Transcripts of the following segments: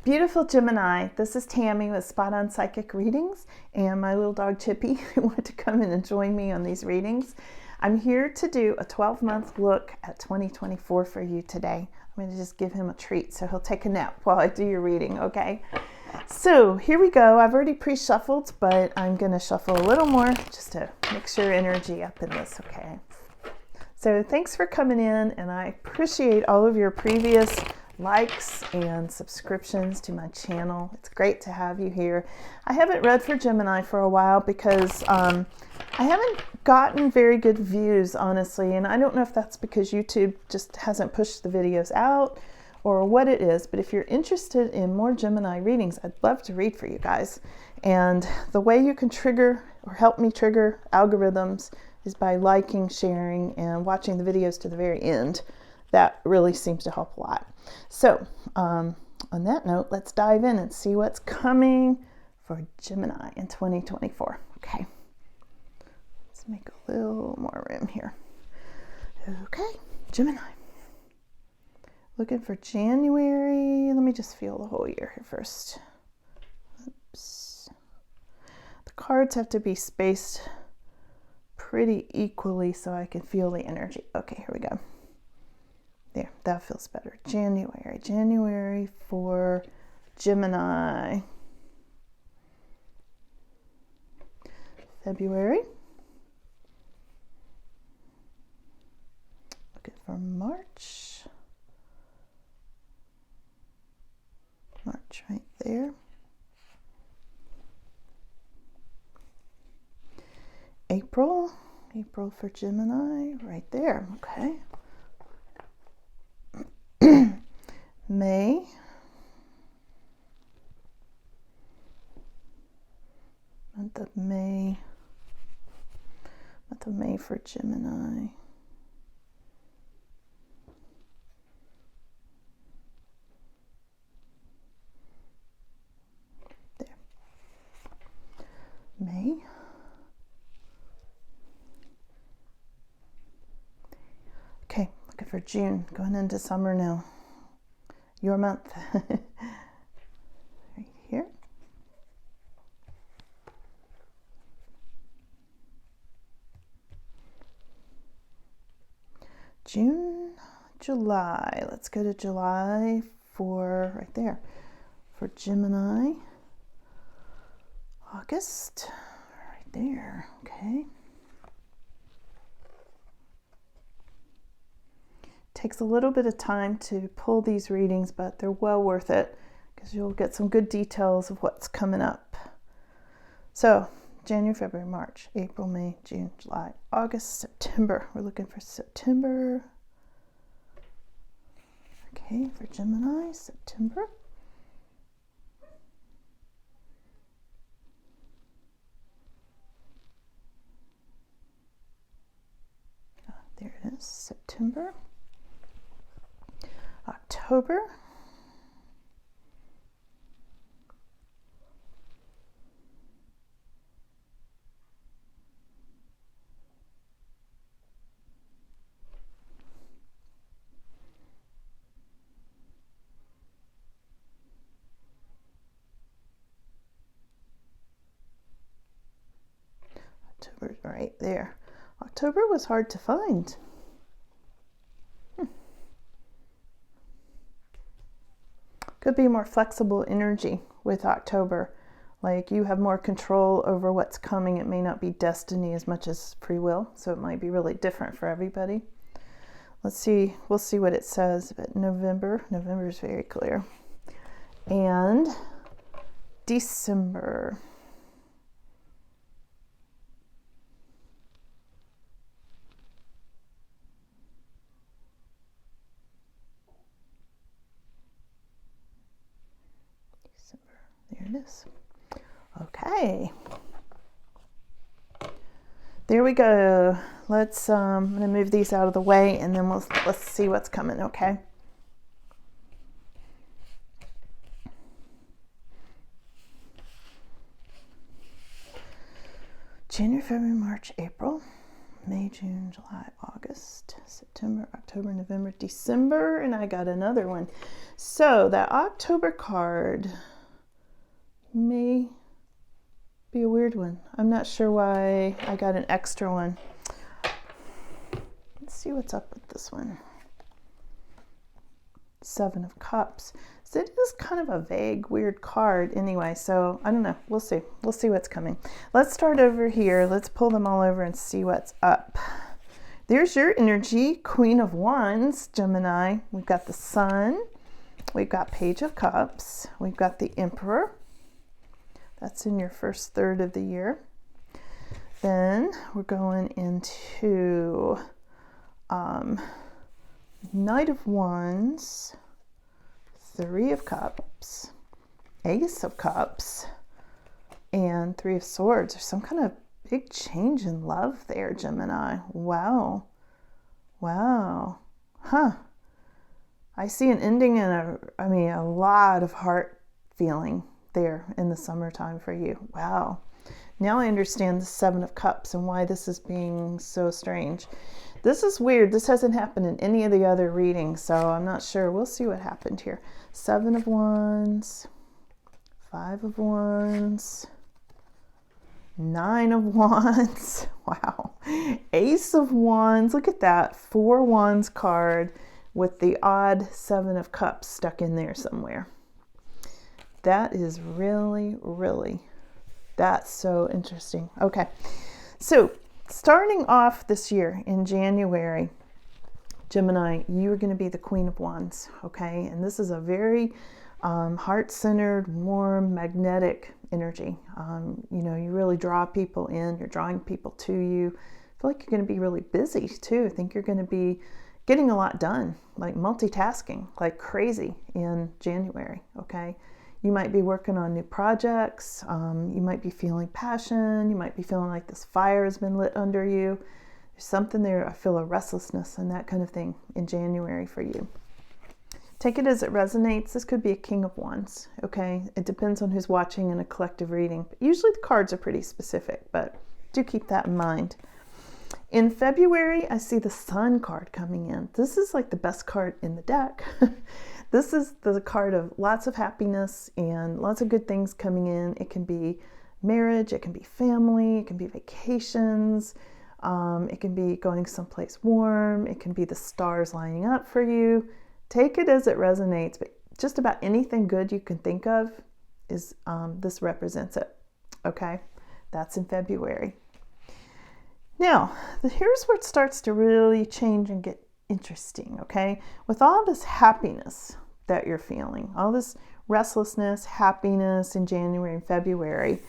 Beautiful Gemini, this is Tammy with Spot On Psychic Readings and my little dog Chippy who wanted to come in and join me on these readings. I'm here to do a 12-month look at 2024 for you today. I'm going to just give him a treat so he'll take a nap while I do your reading, okay? So here we go. I've already pre-shuffled, but I'm going to shuffle a little more just to mix your energy up in this, okay? So thanks for coming in, and I appreciate all of your previous likes and subscriptions to my channel. It's great to have you here. I haven't read for Gemini for a while because I haven't gotten very good views, honestly, and I don't know if that's because YouTube just hasn't pushed the videos out or what it is, but if you're interested in more Gemini readings, I'd love to read for you guys. And the way you can trigger or help me trigger algorithms is by liking, sharing, and watching the videos to the very end. That really seems to help a lot. So on that note, let's dive in and see what's coming for Gemini in 2024. Okay, let's make a little more room here. Okay, Gemini. Looking for January. Let me just feel the whole year here first. Oops. The cards have to be spaced pretty equally so I can feel the energy. Okay, here we go. There, that feels better. January for Gemini. February. Looking for March. March right there. April for Gemini, right there, okay. May, month of May for Gemini. There. May. Okay, looking for June, going into summer now. Your month. Right here. June, July. Let's go to July for, right there, for Gemini. August, right there, okay. Takes a little bit of time to pull these readings, but they're well worth it because you'll get some good details of what's coming up. So January, February, March, April, May, June, July, August, September. We're looking for September. Okay, for Gemini, September. There it is, September. October. October, right there. October was hard to find. Could be more flexible energy with October. Like you have more control over what's coming. It may not be destiny as much as free will. So it might be really different for everybody. Let's see. We'll see what it says. But November is very clear. And December. There it is. Okay. There we go. Let's I'm going to move these out of the way and then let's see what's coming, okay? January, February, March, April, May, June, July, August, September, October, November, December, and I got another one. So that October card may be a weird one. I'm not sure why I got an extra one. Let's see what's up with this one. 7 of Cups. So it is kind of a vague, weird card anyway, so I don't know. We'll see. We'll see what's coming. Let's start over here. Let's pull them all over and see what's up. There's your energy, Queen of Wands, Gemini. We've got the Sun. We've got Page of Cups. We've got the Emperor. That's in your first third of the year. Then we're going into Knight of Wands, 3 of Cups, Ace of Cups, and 3 of Swords. There's some kind of big change in love there, Gemini. Wow. Wow. Huh. I see an ending and a lot of heart feeling there in the summertime for you. Wow. Now I understand the 7 of Cups and why this is being so strange. This is weird. This hasn't happened in any of the other readings, so I'm not sure. We'll see what happened here. 7 of Wands, 5 of Wands, 9 of Wands. Wow. Ace of Wands. Look at that. 4 Wands card with the odd 7 of Cups stuck in there somewhere. That is really, that's so interesting. Okay. So starting off this year in January, Gemini, you are going to be the Queen of Wands, okay? And this is a very heart-centered, warm, magnetic energy. You really draw people in. You're drawing people to you. I feel like you're going to be really busy too. I think you're going to be getting a lot done, like multitasking, like crazy in January, okay? You might be working on new projects. You might be feeling passion. You might be feeling like this fire has been lit under you. There's something there. I feel a restlessness and that kind of thing in January for you. Take it as it resonates. This could be a King of Wands, okay? It depends on who's watching in a collective reading. But usually the cards are pretty specific, but do keep that in mind. In February, I see the Sun card coming in. This is like the best card in the deck. This is the card of lots of happiness and lots of good things coming in. It can be marriage, it can be family, it can be vacations, it can be going someplace warm, it can be the stars lining up for you. Take it as it resonates, but just about anything good you can think of is this represents it, okay? That's in February. Now, here's where it starts to really change and get interesting, okay? With all this happiness that you're feeling, all this restlessness, happiness in January and February,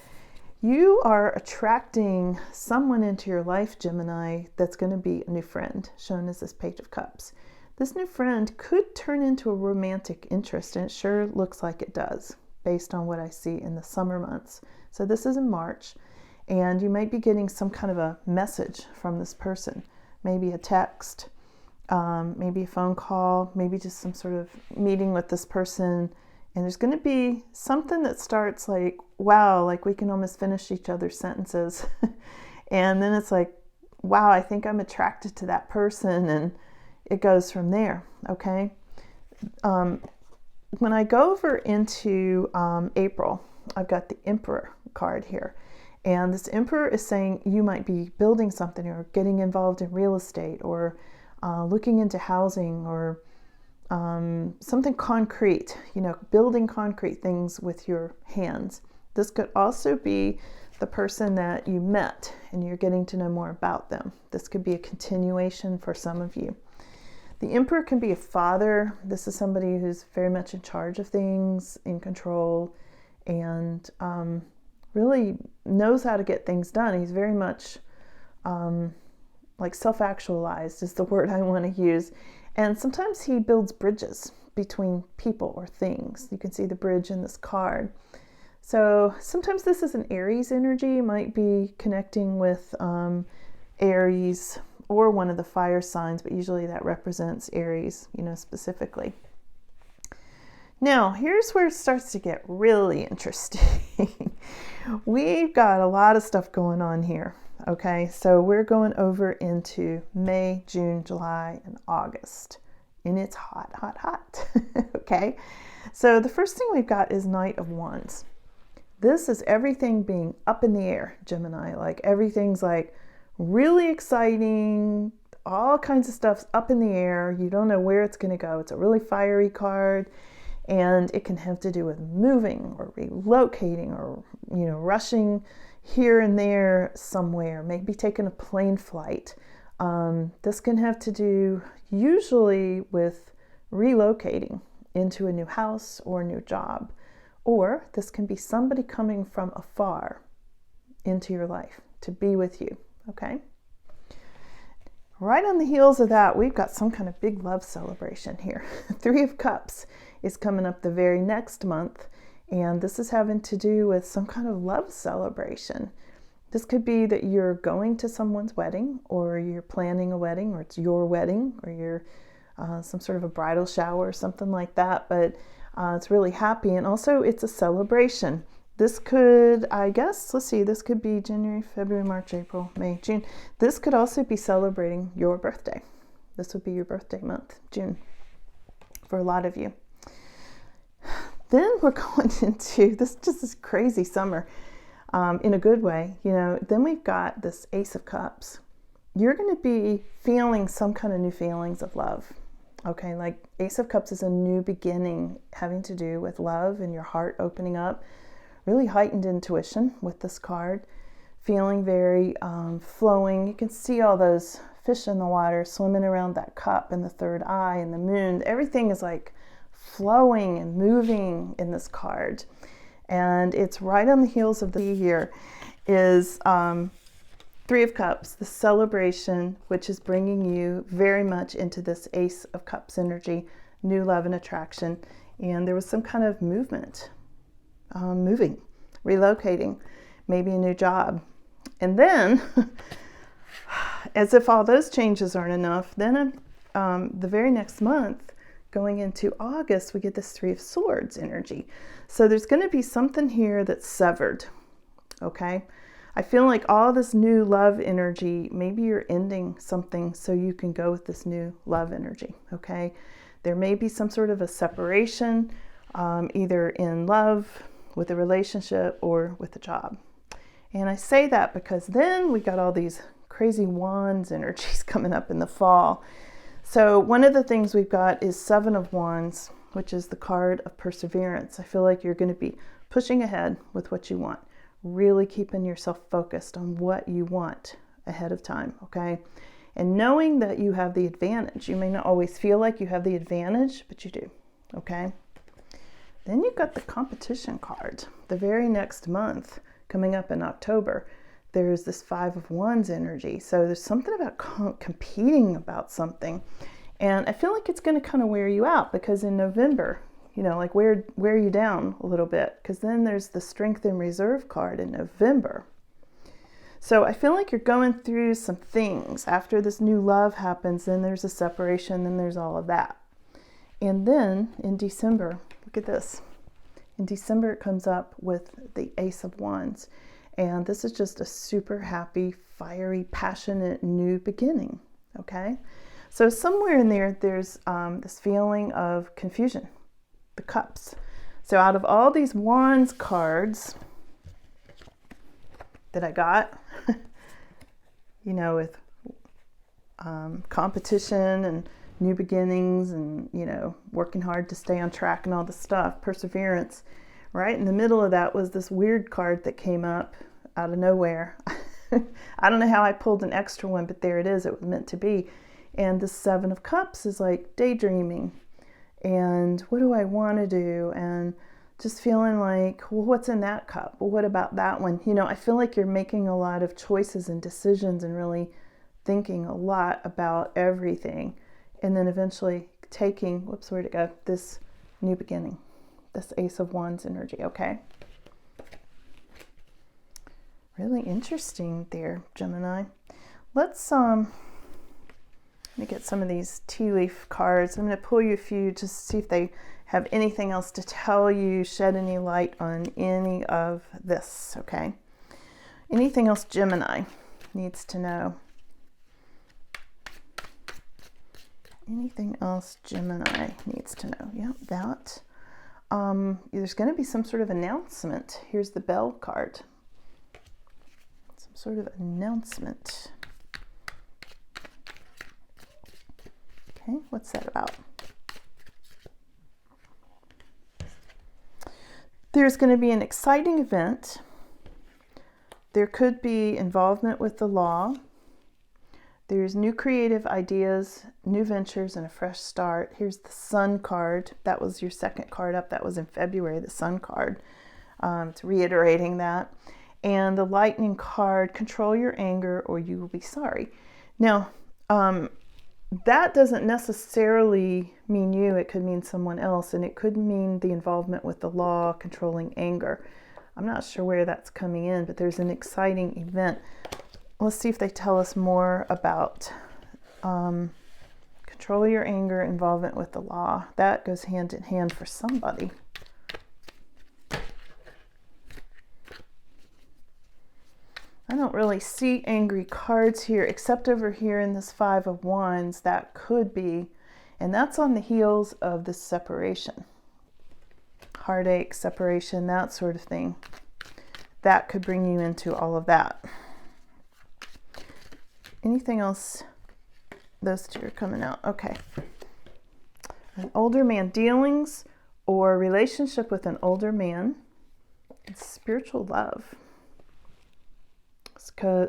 you are attracting someone into your life, Gemini, that's going to be a new friend, shown as this Page of Cups. This new friend could turn into a romantic interest, and it sure looks like it does, based on what I see in the summer months. So this is in March, and you might be getting some kind of a message from this person, maybe a text, maybe a phone call, maybe just some sort of meeting with this person. And there's going to be something that starts like, wow, like we can almost finish each other's sentences. And then it's like, wow, I think I'm attracted to that person. And it goes from there, okay? When I go over into April, I've got the Emperor card here. And this Emperor is saying you might be building something or getting involved in real estate or looking into housing or something concrete, building concrete things with your hands. This could also be the person that you met and you're getting to know more about them. This could be a continuation for some of you. The Emperor can be a father. This is somebody who's very much in charge of things, in control, and really knows how to get things done. He's very much like self-actualized is the word I want to use. And sometimes he builds bridges between people or things. You can see the bridge in this card. So sometimes this is an Aries energy. It might be connecting with Aries or one of the fire signs, but usually that represents Aries, specifically. Now, here's where it starts to get really interesting. We've got a lot of stuff going on here, Okay, so we're going over into May, June, July, and August. And it's hot, hot, hot. Okay, so the first thing we've got is Knight of Wands. This is everything being up in the air, Gemini. Like everything's like really exciting. All kinds of stuff's up in the air. You don't know where it's going to go. It's a really fiery card. And it can have to do with moving or relocating or, rushing here and there somewhere, maybe taking a plane flight. This can have to do usually with relocating into a new house or a new job. Or this can be somebody coming from afar into your life to be with you, okay? Right on the heels of that, we've got some kind of big love celebration here. Three of Cups is coming up the very next month, and this is having to do with some kind of love celebration. This could be that you're going to someone's wedding, or you're planning a wedding, or it's your wedding, or you're some sort of a bridal shower or something like that, but it's really happy, and also it's a celebration. This could, I guess, let's see, this could be January, February, March, April, May, June. This could also be celebrating your birthday. This would be your birthday month, June, for a lot of you. Then we're going into this crazy summer in a good way. Then we've got this Ace of Cups. You're going to be feeling some kind of new feelings of love. Okay, like Ace of Cups is a new beginning having to do with love and your heart opening up. Really heightened intuition with this card, feeling very flowing. You can see all those fish in the water swimming around that cup and the third eye and the moon. Everything is like flowing and moving in this card. And it's right on the heels of the year is Three of Cups, the celebration, which is bringing you very much into this Ace of Cups energy, new love and attraction. And there was some kind of movement. Moving, relocating, maybe a new job. And then, as if all those changes aren't enough, then the very next month, going into August, we get this Three of Swords energy. So there's going to be something here that's severed, okay? I feel like all this new love energy, maybe you're ending something so you can go with this new love energy, okay? There may be some sort of a separation, either in love, with a relationship, or with a job. And I say that because then we got all these crazy wands energies coming up in the fall. So one of the things we've got is Seven of Wands, which is the card of perseverance. I feel like you're going to be pushing ahead with what you want, really keeping yourself focused on what you want ahead of time, okay? And knowing that you have the advantage. You may not always feel like you have the advantage, but you do, okay? Then you've got the competition card. The very next month, coming up in October, there's this Five of Wands energy. So there's something about competing about something. And I feel like it's going to kind of wear you out because in November, like wear you down a little bit, because then there's the Strength and Reserve card in November. So I feel like you're going through some things. After this new love happens, then there's a separation, then there's all of that. And then in December, look at this. In December, it comes up with the Ace of Wands. And this is just a super happy, fiery, passionate new beginning, okay? So somewhere in there, there's this feeling of confusion, the Cups. So out of all these Wands cards that I got, with competition and new beginnings and, working hard to stay on track and all this stuff, perseverance. Right in the middle of that was this weird card that came up out of nowhere. I don't know how I pulled an extra one, but there it is. It was meant to be. And the Seven of Cups is like daydreaming. And what do I want to do? And just feeling like, well, what's in that cup? Well, what about that one? I feel like you're making a lot of choices and decisions and really thinking a lot about everything. And then eventually taking, where'd it go? This new beginning, this Ace of Wands energy, okay? Really interesting there, Gemini. Let me get some of these tea leaf cards. I'm going to pull you a few just to see if they have anything else to tell you, shed any light on any of this, okay? Anything else, Gemini? needs to know? Anything else Gemini needs to know? Yeah, that. There's going to be some sort of announcement. Here's the Bell card. Some sort of announcement. Okay, what's that about? There's going to be an exciting event. There could be involvement with the law. There's new creative ideas, new ventures, and a fresh start. Here's the Sun card. That was your second card up. That was in February, the Sun card. It's reiterating that. And the Lightning card, control your anger or you will be sorry. Now, that doesn't necessarily mean you. It could mean someone else, and it could mean the involvement with the law, controlling anger. I'm not sure where that's coming in, but there's an exciting event. Let's see if they tell us more about control your anger, involvement with the law. That goes hand in hand for somebody. I don't really see angry cards here, except over here in this Five of Wands. That could be, and that's on the heels of this separation. Heartache, separation, that sort of thing. That could bring you into all of that. Anything else? Those two are coming out. Okay. An older man, dealings or relationship with an older man. It's spiritual love.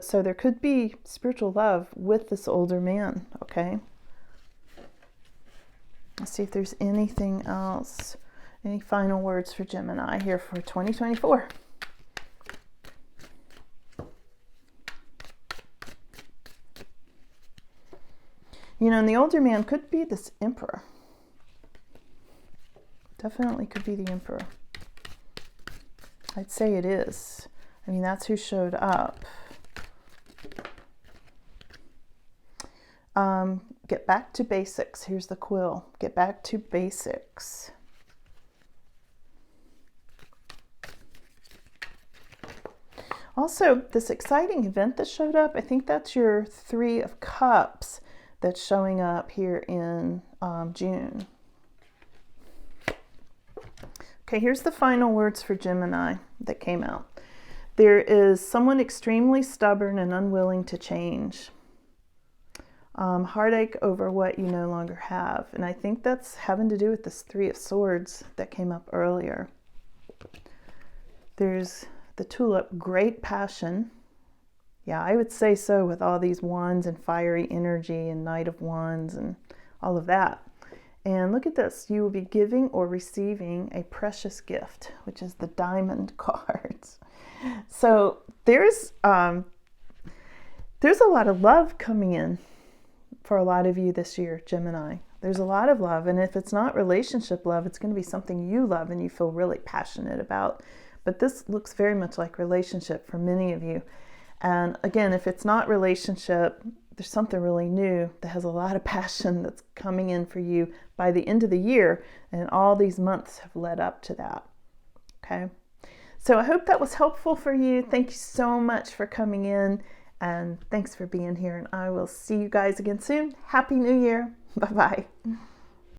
So there could be spiritual love with this older man, okay? Let's see if there's anything else. Any final words for Gemini here for 2024? You know, and the older man could be this Emperor. Definitely could be the Emperor. I'd say it is. I mean, that's who showed up. Get back to basics. Here's the quill. Get back to basics. Also, this exciting event that showed up, I think that's your Three of Cups that's showing up here in June. Okay, here's the final words for Gemini that came out. There is someone extremely stubborn and unwilling to change. Heartache over what you no longer have. And I think that's having to do with this Three of Swords that came up earlier. There's the Tulip, great passion. Yeah, I would say so with all these wands and fiery energy and Knight of Wands and all of that. And look at this. You will be giving or receiving a precious gift, which is the Diamond cards. So there's a lot of love coming in for a lot of you this year, Gemini. There's a lot of love. And if it's not relationship love, it's going to be something you love and you feel really passionate about. But this looks very much like relationship for many of you. And again, if it's not relationship, there's something really new that has a lot of passion that's coming in for you by the end of the year. And all these months have led up to that. Okay. So I hope that was helpful for you. Thank you so much for coming in. And thanks for being here. And I will see you guys again soon. Happy New Year. Bye-bye.